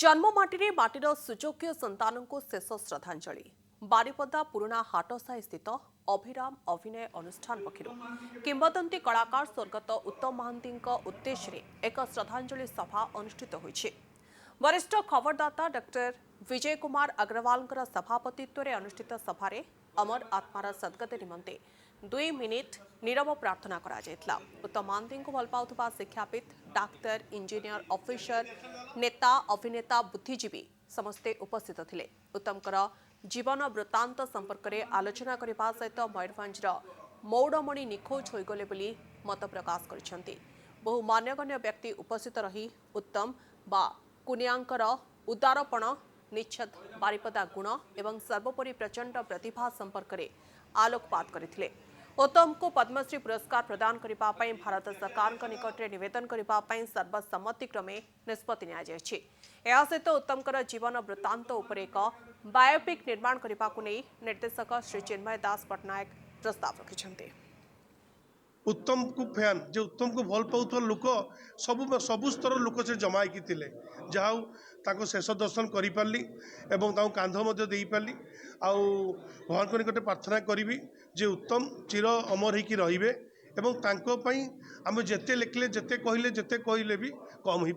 जन्ममाटी माटीर सुजोग्य संतान को शेष श्रद्धांजलि बारिपदा पुराणा हाटसाही स्थित अभिराम अभिनय अनुष्ठान पक्षर किंवदंती कलाकार स्वर्गत उत्तम महांती उद्देश्य एक श्रद्धांजलि सभा अनुष्ठित होइछि। वरिष्ठ खबरदाता डॉक्टर विजय कुमार अग्रवाल सभापतित्व में अनुष्ठित सभारे अमर आत्मार सद्गति निमंते 2 मिनिट नीरव प्रार्थना करा। उत्तम महांती को भल पाउथबा शिक्षाविद डाक्तर इंजीनियर ऑफिसर नेता अभिनेता बुद्धिजीवी समस्ते उपस्थित थिले। उत्तमकर जीवन वृत्तांत संपर्क में आलोचना करने सहित मयूरभंजर मौड़मणि निखोज होगले बोली मत प्रकाश कर बहु मान्यगण्य व्यक्ति उपस्थित रही उत्तम बा कुनियांकर उदारपण निच्छद बारिपदा गुण एवं सर्वोपरि प्रचंड प्रतिभा संपर्क में आलोकपात करथिले। उत्तम को पद्मश्री पुरस्कार प्रदान करने भारत सरकार निकट में नवेदन करने सर्वसम्मतिक्रमे निष्पत्ति निया सहित उत्तमकर जीवन वृत्तांत उपर एक बायोपिक निर्माण करने को नहीं निर्देशक श्री चिन्मय दास पट्टनायक प्रस्ताव रखिछन्ते। उत्तम को फैन जो उत्तम को भल पाउथवा लोक सबु स्तर लोक से जमा होती थे जहाँ शेष दर्शन कर पार्ली एवं कांध दे पार्ली आउ भगवान को निकट प्रार्थना करी जे उत्तम चिर अमर होकर रहिबे एवं आम जिते लिखले जिते कहले भी कम ही।